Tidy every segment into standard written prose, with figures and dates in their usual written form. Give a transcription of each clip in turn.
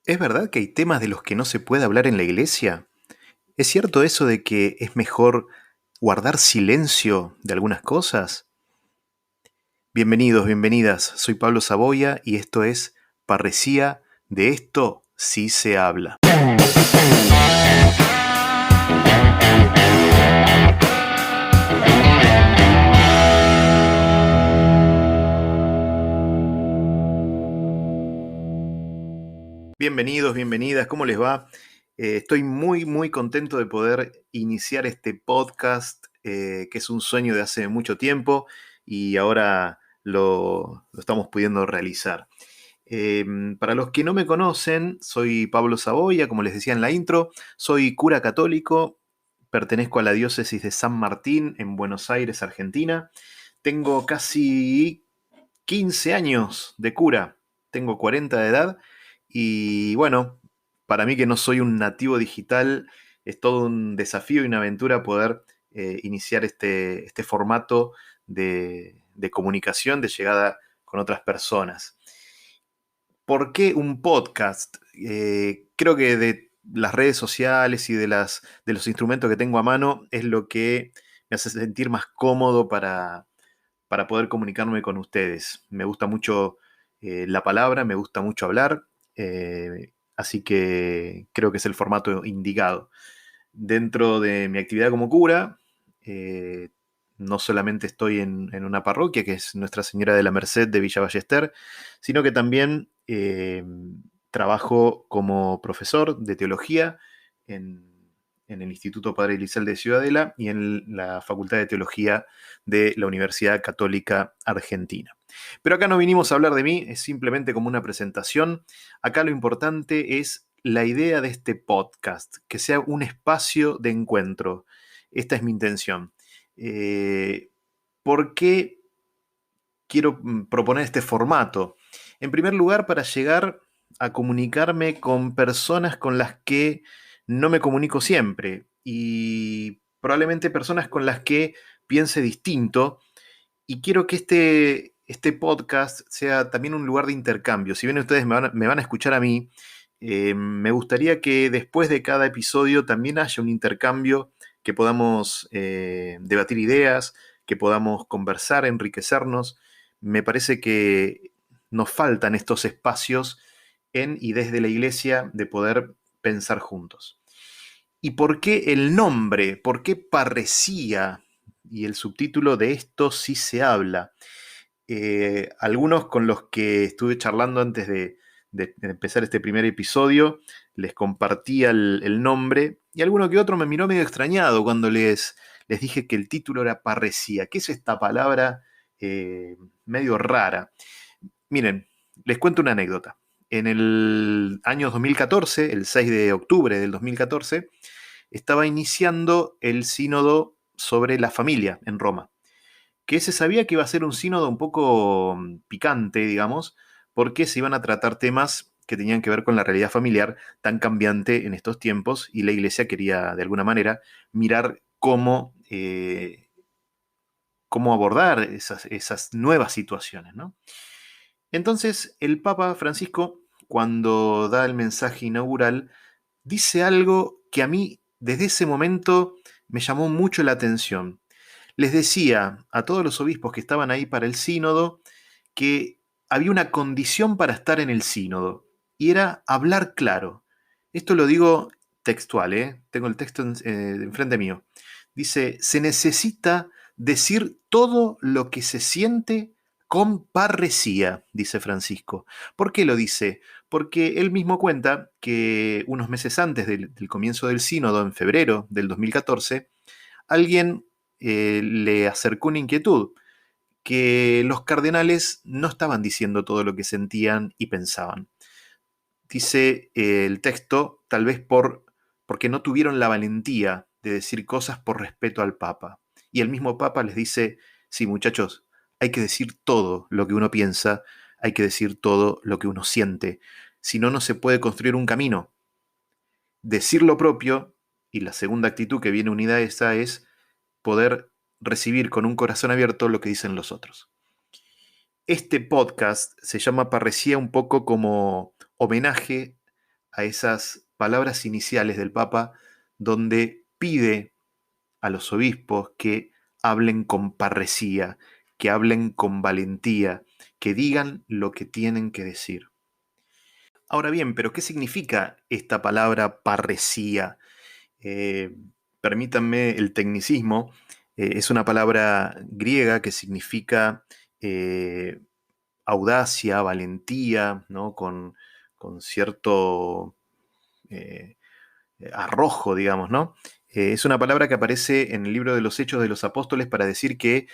¿Es verdad que hay temas de los que no se puede hablar en la iglesia? ¿Es cierto eso de que es mejor guardar silencio de algunas cosas? Bienvenidos, bienvenidas. Soy Pablo Saboya y esto es Parresía, de esto sí se habla. Bienvenidos, bienvenidas, ¿cómo les va? Estoy muy contento de poder iniciar este podcast, que es un sueño de hace mucho tiempo y ahora lo estamos pudiendo realizar. Para los que no me conocen, soy Pablo Saboya, como les decía en la intro, soy cura católico, pertenezco a la diócesis de San Martín en Buenos Aires, Argentina. Tengo casi 15 años de cura, tengo 40 de edad y bueno, para mí que no soy un nativo digital, es todo un desafío y una aventura poder iniciar este formato de comunicación, de llegada con otras personas. ¿Por qué un podcast? Creo que de las redes sociales y de los instrumentos que tengo a mano es lo que me hace sentir más cómodo para poder comunicarme con ustedes. Me gusta mucho la palabra, me gusta mucho hablar, así que creo que es el formato indicado. Dentro de mi actividad como cura, eh, no solamente estoy en una parroquia, que es Nuestra Señora de la Merced de Villa Ballester, sino que también trabajo como profesor de teología en el Instituto Padre Elizalde de Ciudadela y en la Facultad de Teología de la Universidad Católica Argentina. Pero acá no vinimos a hablar de mí, es simplemente como una presentación. Acá lo importante es la idea de este podcast, que sea un espacio de encuentro. Esta es mi intención. ¿Por qué quiero proponer este formato? En primer lugar, para llegar a comunicarme con personas con las que no me comunico siempre y probablemente personas con las que piense distinto, y quiero que este podcast sea también un lugar de intercambio. Si bien ustedes me van a escuchar a mí, me gustaría que después de cada episodio también haya un intercambio, que podamos debatir ideas, que podamos conversar, enriquecernos. Me parece que nos faltan estos espacios en y desde la iglesia de poder pensar juntos. ¿Y por qué el nombre? ¿Por qué parresía? Y el subtítulo de esto sí se habla. Algunos con los que estuve charlando antes de empezar este primer episodio, les compartía el nombre y alguno que otro me miró medio extrañado cuando les dije que el título era parresía. ¿Qué es esta palabra medio rara? Miren, les cuento una anécdota. En el año 2014, el 6 de octubre del 2014, estaba iniciando el sínodo sobre la familia en Roma, que se sabía que iba a ser un sínodo un poco picante, digamos, porque se iban a tratar temas que tenían que ver con la realidad familiar tan cambiante en estos tiempos, y la iglesia quería, de alguna manera, mirar cómo abordar esas nuevas situaciones, ¿no? Entonces, el Papa Francisco, cuando da el mensaje inaugural, dice algo que a mí, desde ese momento, me llamó mucho la atención. Les decía a todos los obispos que estaban ahí para el sínodo que había una condición para estar en el sínodo, y era hablar claro. Esto lo digo textual, ¿eh? Tengo el texto enfrente mío. Dice: se necesita decir todo lo que se siente con parresía, dice Francisco. ¿Por qué lo dice? Porque él mismo cuenta que unos meses antes del comienzo del sínodo, en febrero del 2014, alguien le acercó una inquietud, que los cardenales no estaban diciendo todo lo que sentían y pensaban. Dice el texto, tal vez porque no tuvieron la valentía de decir cosas por respeto al Papa. Y el mismo Papa les dice: sí, muchachos, hay que decir todo lo que uno piensa, hay que decir todo lo que uno siente. Si no, no se puede construir un camino. Decir lo propio, y la segunda actitud que viene unida a esa, es poder recibir con un corazón abierto lo que dicen los otros. Este podcast se llama Parresía un poco como homenaje a esas palabras iniciales del Papa donde pide a los obispos que hablen con parresía, que hablen con valentía, que digan lo que tienen que decir. Ahora bien, ¿pero qué significa esta palabra parresía? Eh, Permítanme el tecnicismo. Es una palabra griega que significa eh, audacia, valentía, ¿no? Con cierto eh, arrojo, digamos, ¿no? Es una palabra que aparece en el libro de los Hechos de los Apóstoles para decir que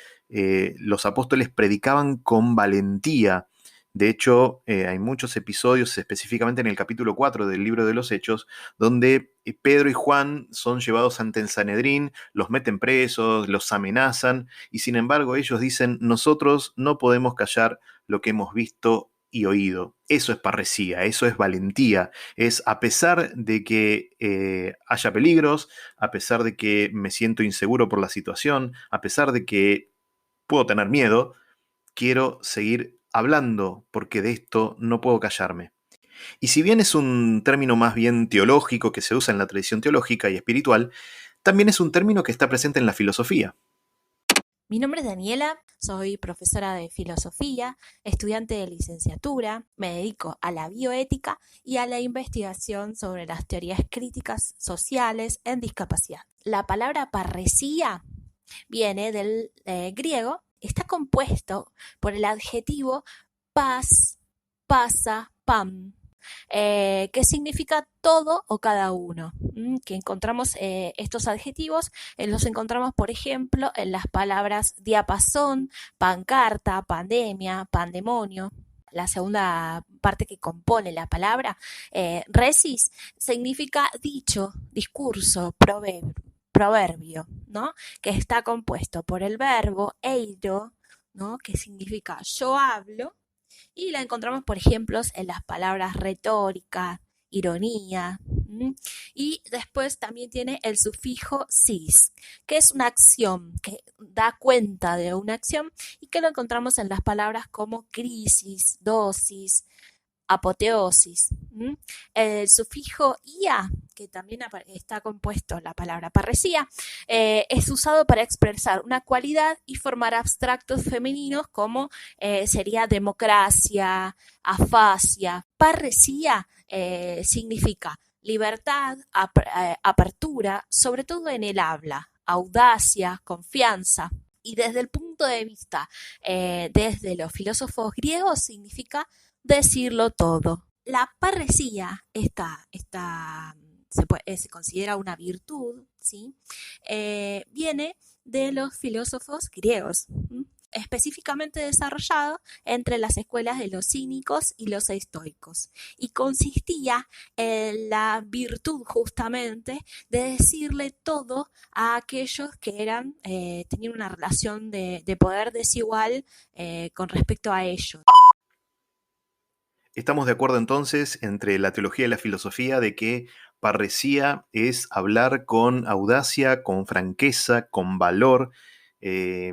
los apóstoles predicaban con valentía. De hecho, hay muchos episodios, específicamente en el capítulo 4 del libro de los Hechos, donde Pedro y Juan son llevados ante el Sanedrín, los meten presos, los amenazan, y sin embargo ellos dicen, nosotros no podemos callar lo que hemos visto y oído. Eso es parresía, eso es valentía, es a pesar de que haya peligros, a pesar de que me siento inseguro por la situación, a pesar de que puedo tener miedo, quiero seguir hablando porque de esto no puedo callarme. Y si bien es un término más bien teológico que se usa en la tradición teológica y espiritual, también es un término que está presente en la filosofía. Mi nombre es Daniela, soy profesora de filosofía, estudiante de licenciatura, me dedico a la bioética y a la investigación sobre las teorías críticas sociales en discapacidad. La palabra parresía viene del griego, está compuesto por el adjetivo pas, pasa, pam, que significa todo o cada uno. Que encontramos estos adjetivos, los encontramos, por ejemplo, en las palabras diapasón, pancarta, pandemia, pandemonio. La segunda parte que compone la palabra, resis, significa dicho, discurso, proverbio, ¿no? Que está compuesto por el verbo eiro, ¿no? Que significa yo hablo, y la encontramos, por ejemplo, en las palabras retórica, ironía. Y después también tiene el sufijo sis, que es una acción, que da cuenta de una acción y que lo encontramos en las palabras como crisis, dosis, apoteosis. El sufijo ia, que también está compuesto en la palabra parresía, es usado para expresar una cualidad y formar abstractos femeninos como sería democracia, afasia. Parresía significa libertad, apertura, sobre todo en el habla, audacia, confianza. Y desde el punto de vista desde los filósofos griegos significa decirlo todo. La parresía se considera una virtud, ¿sí? Viene de los filósofos griegos, específicamente desarrollado entre las escuelas de los cínicos y los estoicos, y consistía en la virtud justamente de decirle todo a aquellos que tenían una relación de poder desigual con respecto a ellos. Estamos de acuerdo entonces entre la teología y la filosofía de que parresía es hablar con audacia, con franqueza, con valor. eh,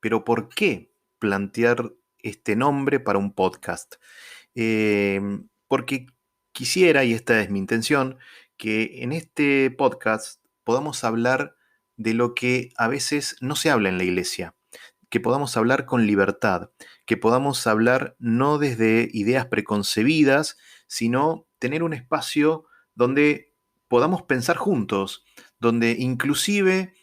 pero ¿por qué plantear este nombre para un podcast? Eh, Porque quisiera, y esta es mi intención, que en este podcast podamos hablar de lo que a veces no se habla en la iglesia, que podamos hablar con libertad, que podamos hablar no desde ideas preconcebidas, sino tener un espacio donde podamos pensar juntos, donde inclusive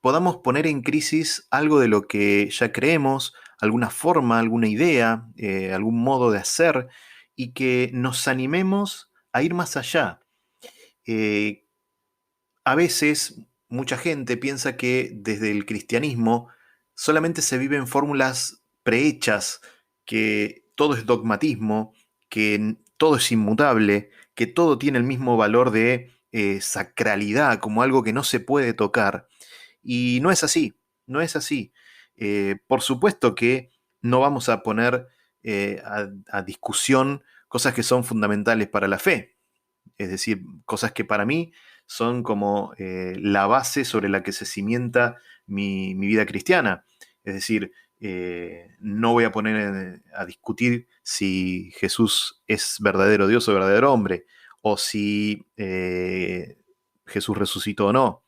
podamos poner en crisis algo de lo que ya creemos, alguna forma, alguna idea, algún modo de hacer, y que nos animemos a ir más allá. Eh, a veces mucha gente piensa que desde el cristianismo solamente se viven fórmulas prehechas, que todo es dogmatismo, que todo es inmutable, que todo tiene el mismo valor de sacralidad, como algo que no se puede tocar. Y no es así, no es así. Por supuesto que no vamos a poner a discusión cosas que son fundamentales para la fe, es decir, cosas que para mí son como la base sobre la que se cimienta mi vida cristiana. Es decir, no voy a poner a discutir si Jesús es verdadero Dios o verdadero hombre, o si Jesús resucitó o no.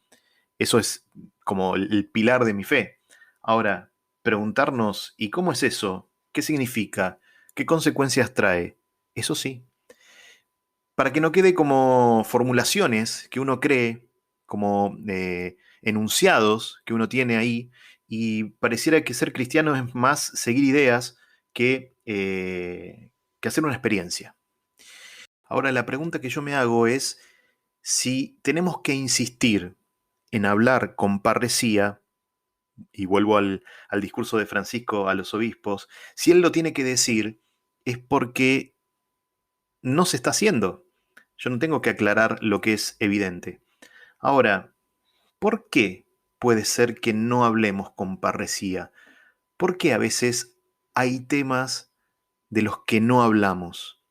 Eso es como el pilar de mi fe. Ahora, preguntarnos, ¿y cómo es eso? ¿Qué significa? ¿Qué consecuencias trae? Eso sí, para que no quede como formulaciones que uno cree, como enunciados que uno tiene ahí, y pareciera que ser cristiano es más seguir ideas que hacer una experiencia. Ahora, la pregunta que yo me hago es si tenemos que insistir en hablar con parresía, y vuelvo al discurso de Francisco a los obispos, si él lo tiene que decir es porque no se está haciendo. Yo no tengo que aclarar lo que es evidente. Ahora, ¿por qué puede ser que no hablemos con parresía? ¿Por qué a veces hay temas de los que no hablamos?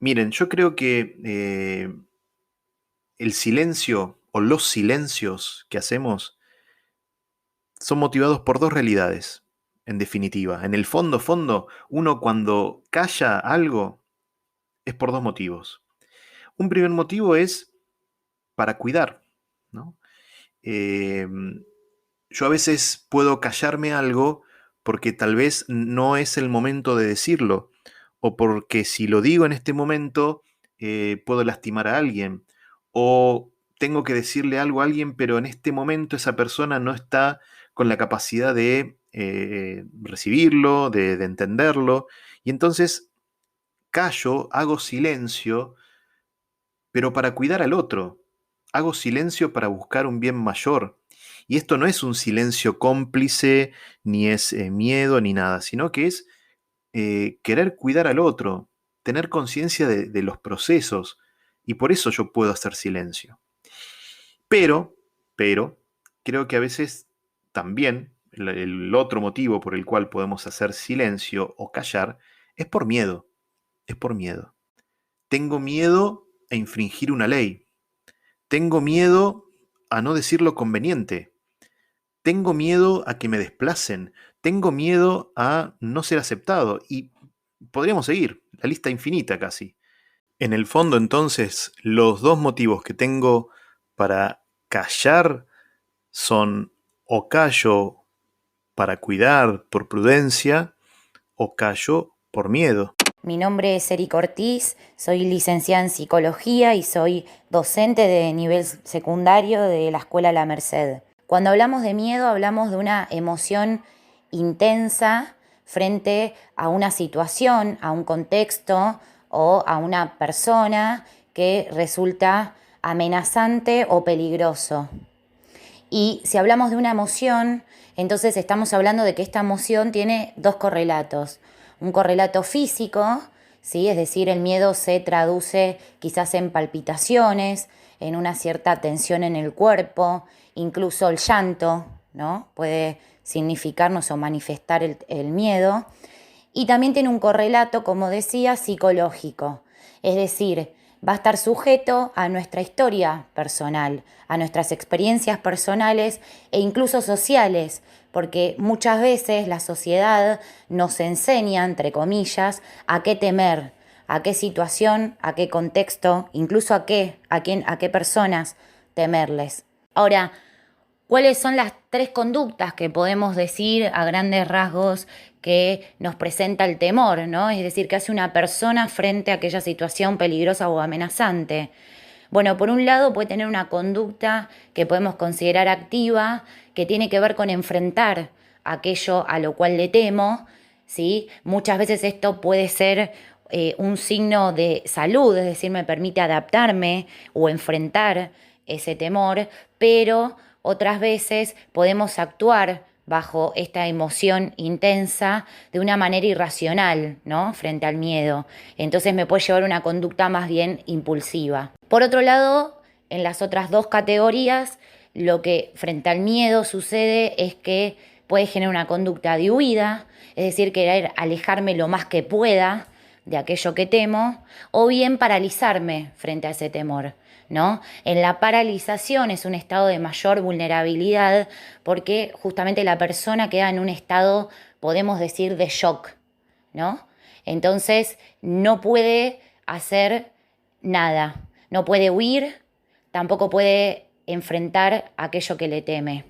Miren, yo creo que el silencio o los silencios que hacemos son motivados por dos realidades, en definitiva. En el fondo, uno cuando calla algo es por dos motivos. Un primer motivo es para cuidar, ¿no? Eh, yo a veces puedo callarme algo porque tal vez no es el momento de decirlo, o porque si lo digo en este momento puedo lastimar a alguien, o tengo que decirle algo a alguien, pero en este momento esa persona no está con la capacidad de recibirlo, de entenderlo, y entonces callo, hago silencio, pero para cuidar al otro. Hago silencio para buscar un bien mayor. Y esto no es un silencio cómplice, ni es miedo, ni nada, sino que es querer cuidar al otro, tener conciencia de los procesos. Y por eso yo puedo hacer silencio. Pero, pero, creo que a veces también el otro motivo por el cual podemos hacer silencio o callar es por miedo. Es por miedo. Tengo miedo a infringir una ley. Tengo miedo a no decir lo conveniente. Tengo miedo a que me desplacen. Tengo miedo a no ser aceptado. Y podríamos seguir, la lista infinita casi. En el fondo, entonces, los dos motivos que tengo para callar son o callo para cuidar por prudencia o callo por miedo. Mi nombre es Erika Ortiz, soy licenciada en psicología y soy docente de nivel secundario de la Escuela La Merced. Cuando hablamos de miedo, hablamos de una emoción intensa frente a una situación, a un contexto o a una persona que resulta amenazante o peligroso. Y si hablamos de una emoción, entonces estamos hablando de que esta emoción tiene dos correlatos. Un correlato físico, ¿sí? Es decir, el miedo se traduce quizás en palpitaciones, en una cierta tensión en el cuerpo, incluso el llanto, ¿no? Puede significarnos o manifestar el miedo. Y también tiene un correlato, como decía, psicológico. Es decir, va a estar sujeto a nuestra historia personal, a nuestras experiencias personales e incluso sociales, porque muchas veces la sociedad nos enseña, entre comillas, a qué temer, a qué situación, a qué contexto, incluso a qué personas temerles. Ahora, ¿cuáles son las tres conductas que podemos decir a grandes rasgos que nos presenta el temor, ¿no? Es decir, ¿qué hace una persona frente a aquella situación peligrosa o amenazante? Bueno, por un lado puede tener una conducta que podemos considerar activa, que tiene que ver con enfrentar aquello a lo cual le temo, ¿sí? Muchas veces esto puede ser un signo de salud, es decir, me permite adaptarme o enfrentar ese temor, pero otras veces podemos actuar bajo esta emoción intensa de una manera irracional, ¿no? Frente al miedo. Entonces me puede llevar a una conducta más bien impulsiva. Por otro lado, en las otras dos categorías, lo que frente al miedo sucede es que puede generar una conducta de huida, es decir, querer alejarme lo más que pueda de aquello que temo, o bien paralizarme frente a ese temor, ¿no? En la paralización es un estado de mayor vulnerabilidad porque justamente la persona queda en un estado, podemos decir, de shock, ¿no? Entonces no puede hacer nada. No puede huir, tampoco puede enfrentar aquello que le teme.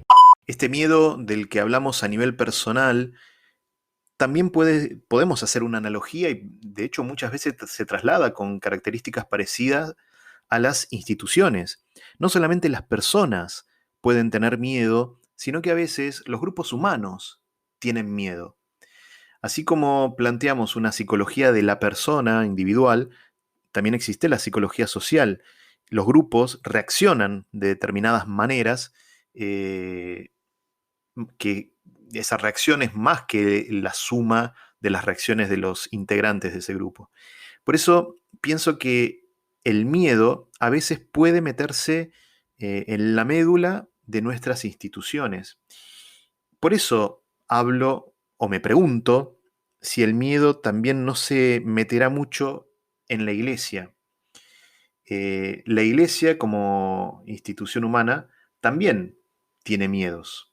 Este miedo del que hablamos a nivel personal, también podemos hacer una analogía y de hecho muchas veces se traslada con características parecidas a las instituciones. No solamente las personas pueden tener miedo, sino que a veces los grupos humanos tienen miedo. Así como planteamos una psicología de la persona individual, también existe la psicología social. Los grupos reaccionan de determinadas maneras, que esa reacción es más que la suma de las reacciones de los integrantes de ese grupo. Por eso pienso que el miedo a veces puede meterse en la médula de nuestras instituciones. Por eso hablo o me pregunto si el miedo también no se meterá mucho en la iglesia. La iglesia como institución humana también tiene miedos.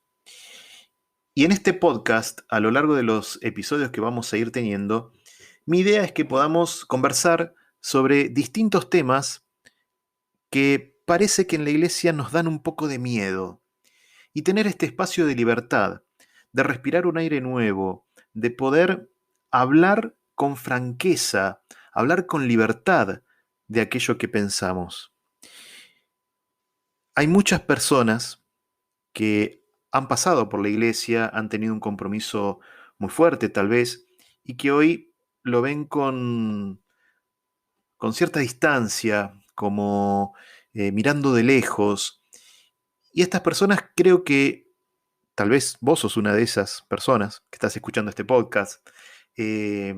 Y en este podcast, a lo largo de los episodios que vamos a ir teniendo, mi idea es que podamos conversar sobre distintos temas que parece que en la iglesia nos dan un poco de miedo y tener este espacio de libertad, de respirar un aire nuevo, de poder hablar con franqueza, hablar con libertad de aquello que pensamos. Hay muchas personas que han pasado por la iglesia, han tenido un compromiso muy fuerte tal vez, y que hoy lo ven con cierta distancia, como mirando de lejos. Y estas personas creo que tal vez vos sos una de esas personas que estás escuchando este podcast. eh,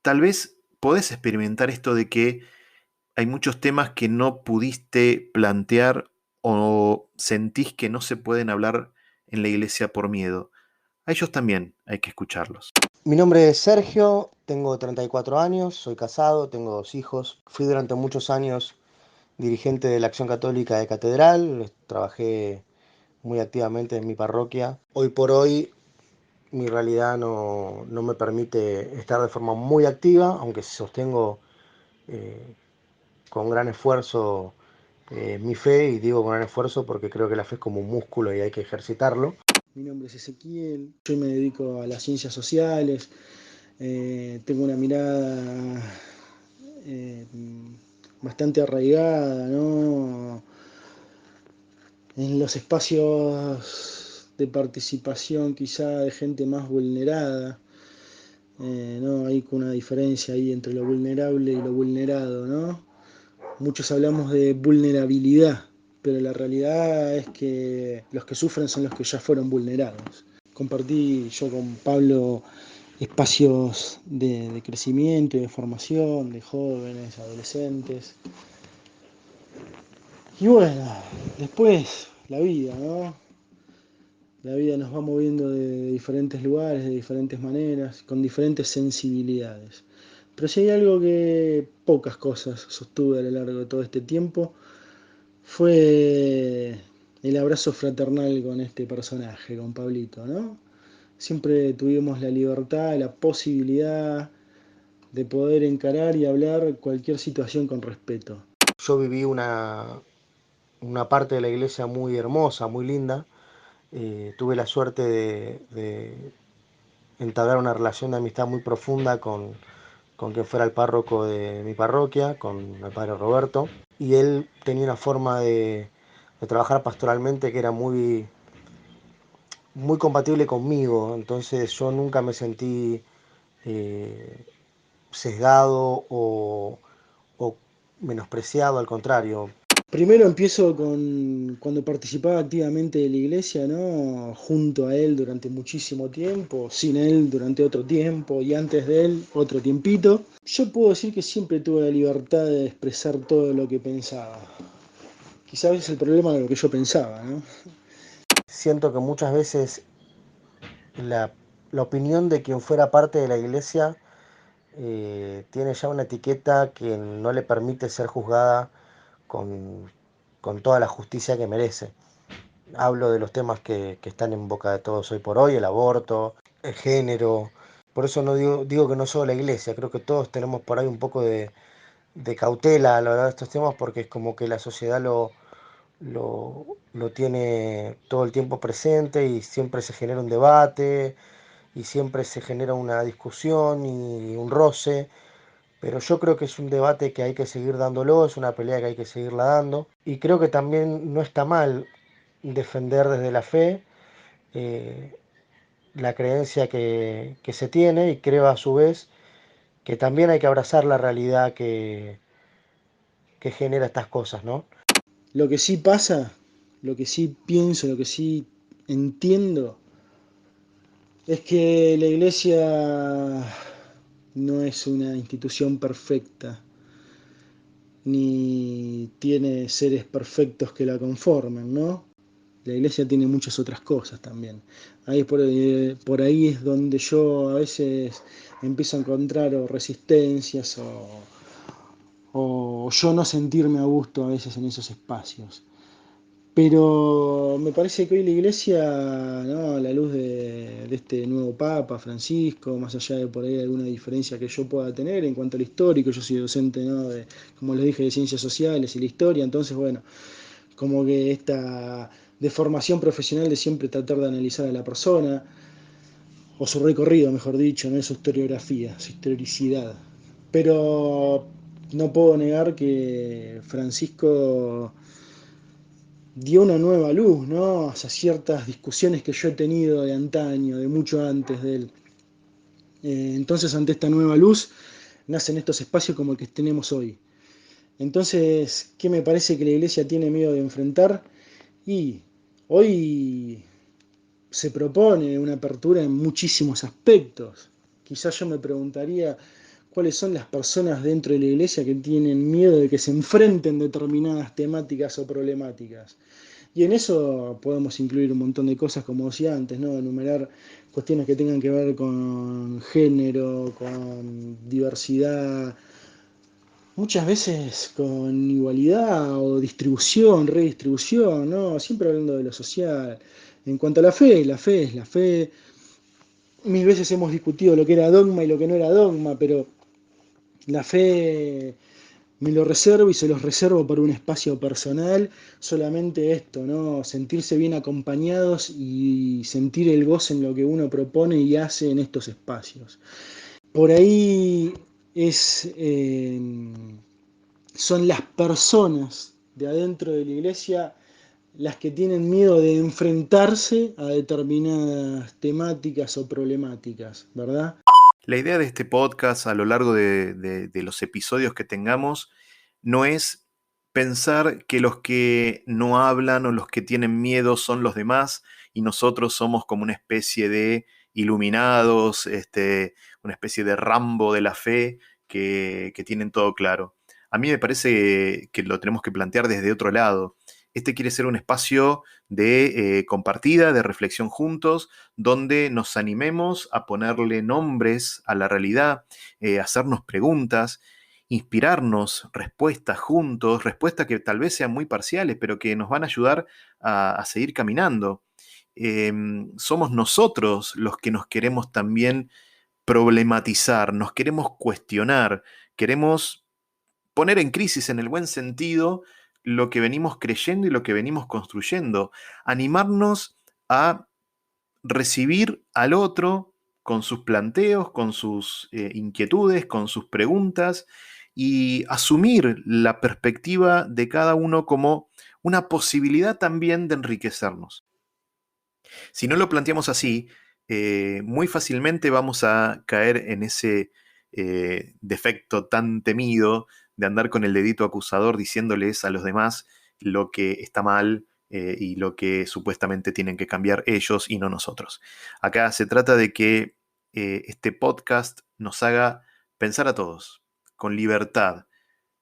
Tal vez podés experimentar esto de que hay muchos temas que no pudiste plantear o sentís que no se pueden hablar en la iglesia por miedo. A ellos también hay que escucharlos. Mi nombre es Sergio, tengo 34 años, soy casado, tengo 2 hijos. Fui durante muchos años dirigente de la Acción Católica de Catedral, trabajé muy activamente en mi parroquia. Hoy por hoy mi realidad no me permite estar de forma muy activa, aunque sostengo eh, con gran esfuerzo mi fe, y digo con gran esfuerzo porque creo que la fe es como un músculo y hay que ejercitarlo. Mi nombre es Ezequiel, yo me dedico a las ciencias sociales, tengo una mirada eh, bastante arraigada, ¿no?, en los espacios de participación quizá de gente más vulnerada, ¿no? Hay una diferencia ahí entre lo vulnerable y lo vulnerado, ¿no? Muchos hablamos de vulnerabilidad, pero la realidad es que los que sufren son los que ya fueron vulnerados. Compartí yo con Pablo espacios de crecimiento y de formación de jóvenes, adolescentes. Y bueno, después la vida, ¿no? La vida nos va moviendo de diferentes lugares, de diferentes maneras, con diferentes sensibilidades. Pero si hay algo que pocas cosas sostuve a lo largo de todo este tiempo, fue el abrazo fraternal con este personaje, con Pablito, ¿no? Siempre tuvimos la libertad, la posibilidad de poder encarar y hablar cualquier situación con respeto. Yo viví una parte de la iglesia muy hermosa, muy linda. Tuve la suerte de entablar una relación de amistad muy profunda con quien fuera el párroco de mi parroquia, con el padre Roberto. Y él tenía una forma de trabajar pastoralmente que era muy compatible conmigo. Entonces yo nunca me sentí eh, sesgado o menospreciado, al contrario. Primero empiezo con cuando participaba activamente de la iglesia, ¿no? Junto a él durante muchísimo tiempo, sin él durante otro tiempo y antes de él otro tiempito. Yo puedo decir que siempre tuve la libertad de expresar todo lo que pensaba. Quizás es el problema de lo que yo pensaba, ¿no? Siento que muchas veces la, la opinión de quien fuera parte de la iglesia tiene ya una etiqueta que no le permite ser juzgada con, con toda la justicia que merece. Hablo de los temas que están en boca de todos hoy por hoy: el aborto, el género. Por eso no digo que no solo la iglesia, creo que todos tenemos por ahí un poco de cautela a lo largo de estos temas porque es como que la sociedad lo tiene todo el tiempo presente y siempre se genera un debate y siempre se genera una discusión y un roce, pero yo creo que es un debate que hay que seguir dándolo, es una pelea que hay que seguirla dando y creo que también no está mal defender desde la fe eh, la creencia que se tiene y creo a su vez que también hay que abrazar la realidad que genera estas cosas, ¿no? Lo que sí pasa, lo que sí pienso, lo que sí entiendo, es que la iglesia no es una institución perfecta, ni tiene seres perfectos que la conformen, ¿no? La iglesia tiene muchas otras cosas también. Ahí por ahí es donde yo a veces empiezo a encontrar o resistencias o yo no sentirme a gusto a veces en esos espacios. Pero me parece que hoy la iglesia, ¿no? A la luz de este nuevo Papa Francisco, más allá de por ahí alguna diferencia que yo pueda tener en cuanto al histórico, yo soy docente, ¿no? Como les dije, de ciencias sociales y la historia, entonces, bueno, como que esta de formación profesional de siempre tratar de analizar a la persona, o su recorrido, mejor dicho, no es su historiografía, su historicidad. Pero no puedo negar que Francisco dio una nueva luz, ¿no? Hacia ciertas discusiones que yo he tenido de antaño, de mucho antes de él. Entonces, ante esta nueva luz, nacen estos espacios como el que tenemos hoy. Entonces, ¿qué me parece que la iglesia tiene miedo de enfrentar? Y hoy se propone una apertura en muchísimos aspectos. Quizás yo me preguntaría cuáles son las personas dentro de la iglesia que tienen miedo de que se enfrenten determinadas temáticas o problemáticas. Y en eso podemos incluir un montón de cosas, como decía antes, ¿no? Enumerar cuestiones que tengan que ver con género, con diversidad, muchas veces con igualdad o distribución, redistribución, ¿no? Siempre hablando de lo social. En cuanto a la fe es la fe. Mil veces hemos discutido lo que era dogma y lo que no era dogma, pero la fe me lo reservo y se los reservo para un espacio personal, solamente esto, ¿no? Sentirse bien acompañados y sentir el goce en lo que uno propone y hace en estos espacios. Por ahí es, son las personas de adentro de la iglesia las que tienen miedo de enfrentarse a determinadas temáticas o problemáticas, ¿verdad? La idea de este podcast a lo largo de los episodios que tengamos no es pensar que los que no hablan o los que tienen miedo son los demás y nosotros somos como una especie de iluminados, una especie de Rambo de la fe que tienen todo claro. A mí me parece que lo tenemos que plantear desde otro lado. Este quiere ser un espacio de compartida, de reflexión juntos, donde nos animemos a ponerle nombres a la realidad, hacernos preguntas, inspirarnos respuestas juntos, respuestas que tal vez sean muy parciales, pero que nos van a ayudar a seguir caminando. Somos nosotros los que nos queremos también problematizar, nos queremos cuestionar, queremos poner en crisis en el buen sentido lo que venimos creyendo y lo que venimos construyendo, animarnos a recibir al otro con sus planteos, con sus inquietudes, con sus preguntas y asumir la perspectiva de cada uno como una posibilidad también de enriquecernos. Si no lo planteamos así, muy fácilmente vamos a caer en ese defecto tan temido de andar con el dedito acusador diciéndoles a los demás lo que está mal y lo que supuestamente tienen que cambiar ellos y no nosotros. Acá se trata de que este podcast nos haga pensar a todos, con libertad,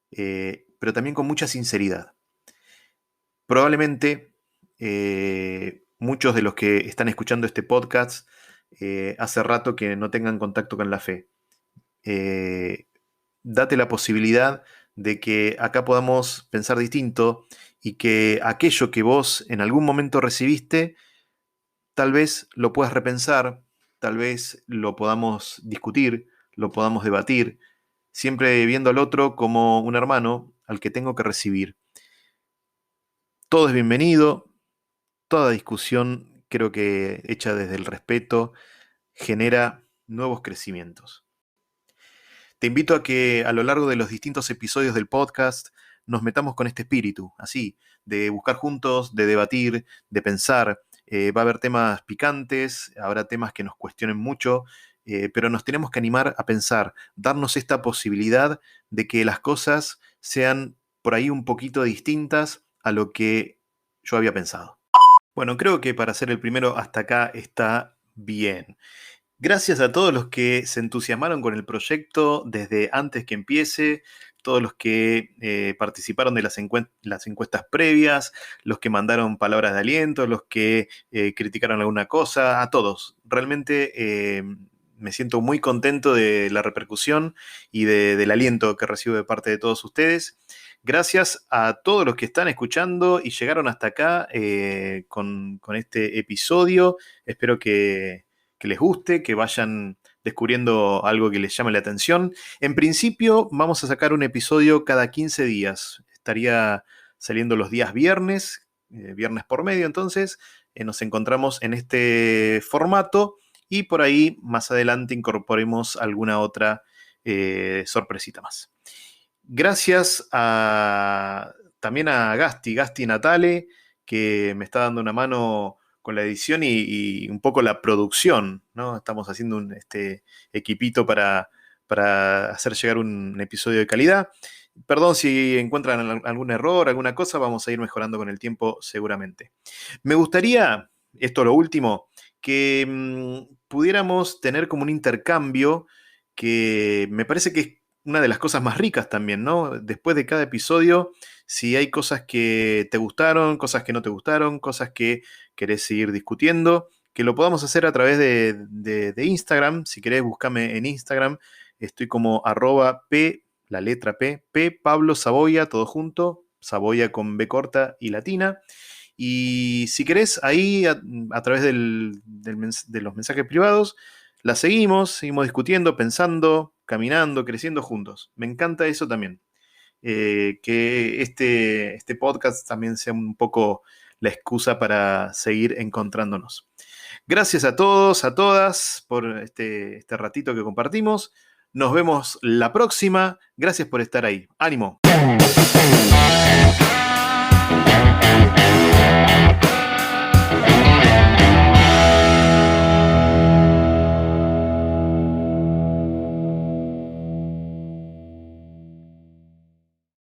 pero también con mucha sinceridad. Probablemente muchos de los que están escuchando este podcast hace rato que no tengan contacto con la fe. Eh, Date la posibilidad de que acá podamos pensar distinto y que aquello que vos en algún momento recibiste, tal vez lo puedas repensar, tal vez lo podamos discutir, lo podamos debatir, siempre viendo al otro como un hermano al que tengo que recibir. Todo es bienvenido, toda discusión, creo que hecha desde el respeto, genera nuevos crecimientos. Te invito a que a lo largo de los distintos episodios del podcast nos metamos con este espíritu, así, de buscar juntos, de debatir, de pensar. Va a haber temas picantes, habrá temas que nos cuestionen mucho, pero nos tenemos que animar a pensar, darnos esta posibilidad de que las cosas sean por ahí un poquito distintas a lo que yo había pensado. Bueno, creo que para ser el primero hasta acá está bien. Gracias a todos los que se entusiasmaron con el proyecto desde antes que empiece, todos los que participaron de las encuestas previas, los que mandaron palabras de aliento, los que criticaron alguna cosa, a todos. Realmente me siento muy contento de la repercusión y del aliento que recibo de parte de todos ustedes. Gracias a todos los que están escuchando y llegaron hasta acá con este episodio. Espero que les guste, que vayan descubriendo algo que les llame la atención. En principio, vamos a sacar un episodio cada 15 días. Estaría saliendo los días viernes, viernes por medio, entonces nos encontramos en este formato y por ahí más adelante incorporemos alguna otra sorpresita más. Gracias también a Gasti Natale, que me está dando una mano con la edición y un poco la producción, ¿no? Estamos haciendo un equipito para hacer llegar un episodio de calidad. Perdón si encuentran algún error, alguna cosa, vamos a ir mejorando con el tiempo seguramente. Me gustaría, esto lo último, que pudiéramos tener como un intercambio que me parece que es una de las cosas más ricas también, ¿no? Después de cada episodio, si hay cosas que te gustaron, cosas que no te gustaron, cosas que querés seguir discutiendo, que lo podamos hacer a través de Instagram. Si querés, búscame en Instagram. Estoy como @P, la letra P, Pablo Saboya, todo junto, Saboya con B corta y latina. Y si querés, ahí a través de los mensajes privados, la seguimos discutiendo, pensando, caminando, creciendo juntos. Me encanta eso también. Que este podcast también sea un poco la excusa para seguir encontrándonos. Gracias a todos, a todas, por este ratito que compartimos. Nos vemos la próxima. Gracias por estar ahí. ¡Ánimo!